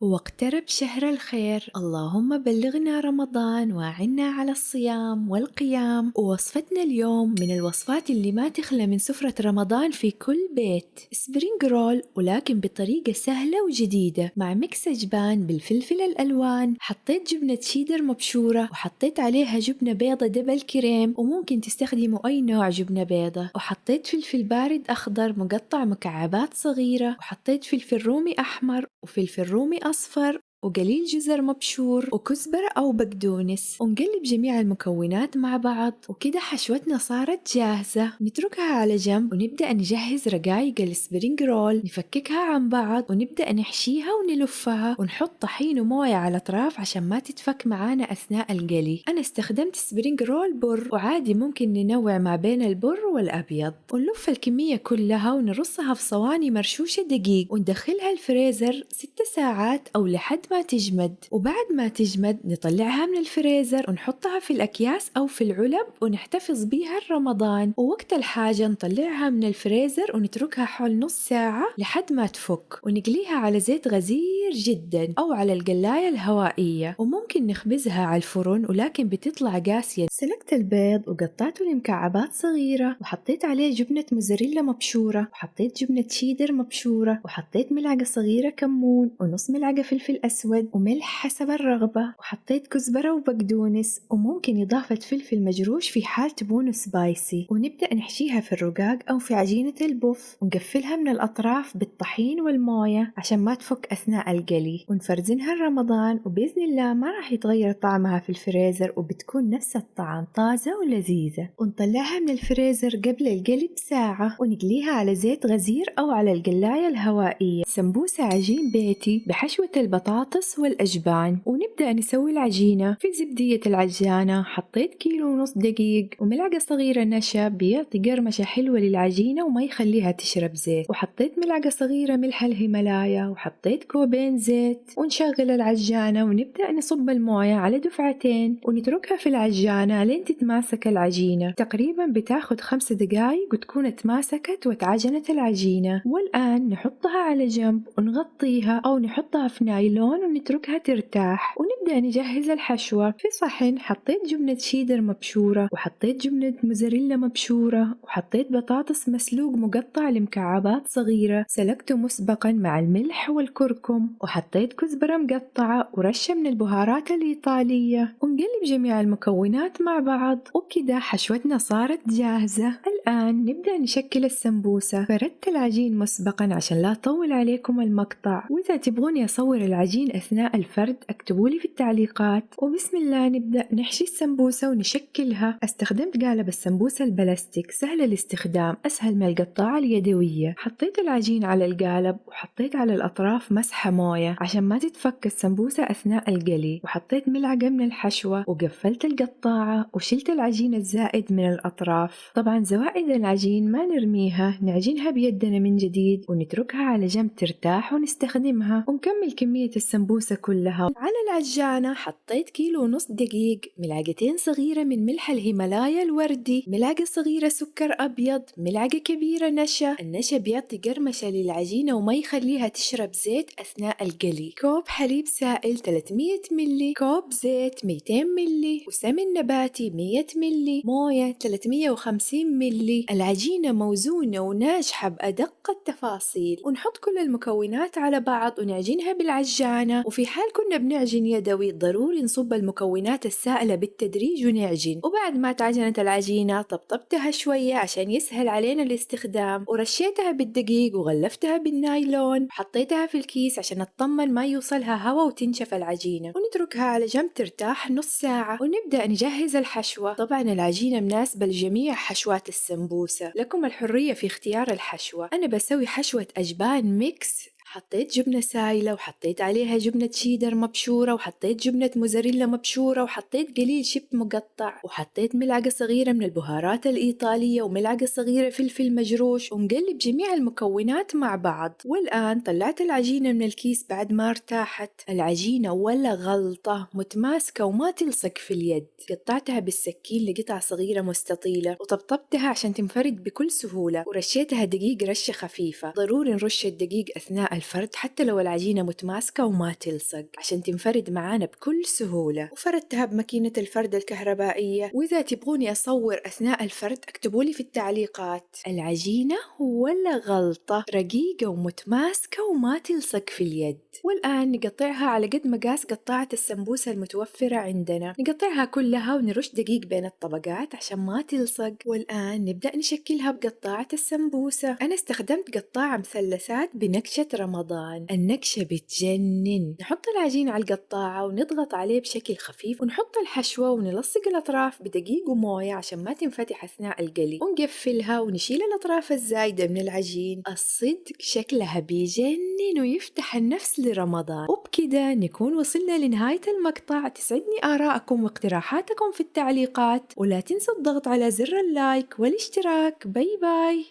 واقترب شهر الخير، اللهم بلغنا رمضان وأعنا على الصيام والقيام. ووصفتنا اليوم من الوصفات اللي ما تخلى من سفرة رمضان في كل بيت، سبرينج رول، ولكن بطريقة سهلة وجديدة مع ميكس أجبان بالفلفل الألوان. حطيت جبنة شيدر مبشورة وحطيت عليها جبنة بيضة دبل كريم، وممكن تستخدموا أي نوع جبنة بيضة. وحطيت فلفل بارد أخضر مقطع مكعبات صغيرة، وحطيت فلفل رومي أحمر وفلفل رومي أصفر وقليل جزر مبشور وكزبرة أو بقدونس، ونقلب جميع المكونات مع بعض. وكده حشوتنا صارت جاهزة، نتركها على جنب ونبدأ نجهز رقايق السبرينج رول. نفككها عن بعض ونبدأ نحشيها ونلفها، ونحط طحين وموية على الأطراف عشان ما تتفك معانا أثناء القلي. أنا استخدمت سبرينج رول بر، وعادي ممكن ننوع ما بين البر والأبيض. ونلف الكمية كلها ونرصها في صواني مرشوشة دقيق، وندخلها الفريزر 6 ساعات أو لحد ما تجمد. وبعد ما تجمد نطلعها من الفريزر ونحطها في الأكياس أو في العلب ونحتفظ بيها لرمضان. ووقت الحاجة نطلعها من الفريزر ونتركها حول نص ساعة لحد ما تفك، ونقليها على زيت غزير جدا أو على القلاية الهوائية. وممكن نخبزها على الفرن، ولكن بتطلع قاسية. سلقت البيض وقطعته لمكعبات صغيرة، وحطيت عليه جبنة موزاريلا مبشورة، وحطيت جبنة شيدر مبشورة، وحطيت ملعقة صغيرة كمون ونص ملعقة فلفل أسود وملح حسب الرغبة، وحطيت كزبرة وبقدونس، وممكن إضافة فلفل مجروش في حال تبونه سبايسي. ونبدأ نحشيها في الرقاق أو في عجينة البوف، ونقفلها من الأطراف بالطحين والموية عشان ما تفك أثناء القلي، ونفرزنها لرمضان. وبإذن الله ما راح يتغير طعمها في الفريزر، وبتكون نفس الطعم، طازة ولذيذة. ونطلعها من الفريزر قبل القلي بساعة، ونقليها على زيت غزير أو على القلاية الهوائية. سمبوسة عجين بيتي بحشوة البطاطس والأجبان. ونبدأ نسوي العجينة. في زبدية العجانة حطيت 1.5 كيلو دقيق وملعقة صغيرة نشا، بيعطي قرمشة حلوة للعجينة وما يخليها تشرب زيت. وحطيت ملعقة صغيرة ملح الهيمالايا، وحطيت كوبين زيت. ونشغل العجانة ونبدأ نصب الموية على دفعتين، ونتركها في العجانة لين تتماسك العجينة. تقريبا بتاخد 5 دقايق وتكون اتماسكت واتعجنت العجينة. والآن نحطها على جنب ونغطيها أو نحطها في نايلون ونتركها ترتاح. ونبدأ نجهز الحشوة. في صحن حطيت جبنة شيدر مبشورة، وحطيت جبنة موزاريلا مبشورة، وحطيت بطاطس مسلوق مقطع لمكعبات صغيرة سلقته مسبقا مع الملح والكركم، وحطيت كزبرة مقطعة ورشة من البهارات الإيطالية. ونقلب جميع المكونات مع بعض، وكده حشوتنا صارت جاهزة. الآن نبدأ نشكل السمبوسة. فردت العجين مسبقا عشان لا أطول عليكم المقطع، وإذا تبغوني أصور العجين أثناء الفرد اكتبولي في التعليقات. وبسم الله نبدأ نحشي السمبوسة ونشكلها. استخدمت قالب السمبوسة البلاستيك سهل الاستخدام، أسهل من القطاعة اليدوية. حطيت العجين على القالب وحطيت على الأطراف مسحة موية عشان ما تتفك السمبوسة أثناء القلي، وحطيت ملعقة من الحشوة وقفلت القطاعة وشلت العجين الزائد من الأطراف. طبعا زوائد العجين ما نرميها، نعجنها بيدنا من جديد ونتركها على جنب ترتاح ونستخدمها. ونكمل كمية السمبوسة كلها. على العجانة حطيت 1.5 كيلو دقيق، ملعقتين صغيرة من ملح الهيمالايا الوردي، ملعقة صغيرة سكر أبيض، ملعقة كبيرة نشا. النشا بيعطي قرمشة للعجينة وما يخليها تشرب زيت أثناء القلي. كوب حليب سائل 300 ملي، كوب زيت 200 ملي، وسمن نباتي 100 ملي، موية 350 ملي. العجينة موزونة وناجحة بأدق التفاصيل. ونحط كل المكونات على بعض ونعجنها بالعجانة. وفي حال كنا بنعجن يدوي ضروري نصب المكونات السائلة بالتدريج ونعجن. وبعد ما تعجنت العجينة طبطبتها شوية عشان يسهل علينا الاستخدام، ورشيتها بالدقيق وغلفتها بالنايلون، وحطيتها في الكيس عشان اطمن ما يوصلها هوا وتنشف العجينة. ونتركها على جنب ترتاح نص ساعة، ونبدأ نجهز الحشوة. طبعا العجينة مناسبة لجميع حشوات السمبوسة، لكم الحرية في اختيار الحشوة. أنا بسوي حشوة أجبان ميكس. حطيت جبنة سايلة وحطيت عليها جبنة شيدر مبشورة، وحطيت جبنة موزاريلا مبشورة، وحطيت قليل شيب مقطع، وحطيت ملعقة صغيرة من البهارات الإيطالية وملعقة صغيرة فلفل مجروش. ومقلب جميع المكونات مع بعض. والآن طلعت العجينة من الكيس بعد ما ارتاحت. العجينة ولا غلطة، متماسكة وما تلصق في اليد. قطعتها بالسكين لقطع صغيرة مستطيلة، وطبطبتها عشان تنفرد بكل سهولة. ورشيتها دقيق رشة خفيفة، ضروري نرش الدقيق أثناء الفرد حتى لو العجينة متماسكة وما تلصق عشان تنفرد معانا بكل سهولة. وفردتها بماكينة الفرد الكهربائية. وإذا تبغوني أصور أثناء الفرد اكتبولي في التعليقات. العجينة ولا غلطة، رقيقة ومتماسكة وما تلصق في اليد. والآن نقطعها على قد مقاس قطاعة السمبوسة المتوفرة عندنا. نقطعها كلها ونرش دقيق بين الطبقات عشان ما تلصق. والآن نبدأ نشكلها بقطاعة السمبوسة. أنا استخدمت قطاعة مثلثات بنكشة رمضان، النكشة بتجنن. نحط العجين على القطاعة ونضغط عليه بشكل خفيف ونحط الحشوة ونلصق الأطراف بدقيق وموية عشان ما تنفتح أثناء القلي، ونقفلها ونشيل الأطراف الزايدة من العجين. الصدق شكلها بيجنن ويفتح النفس لرمضان. وبكده نكون وصلنا لنهاية المقطع. تسعدني آراءكم واقتراحاتكم في التعليقات، ولا تنسوا الضغط على زر اللايك والاشتراك. باي باي.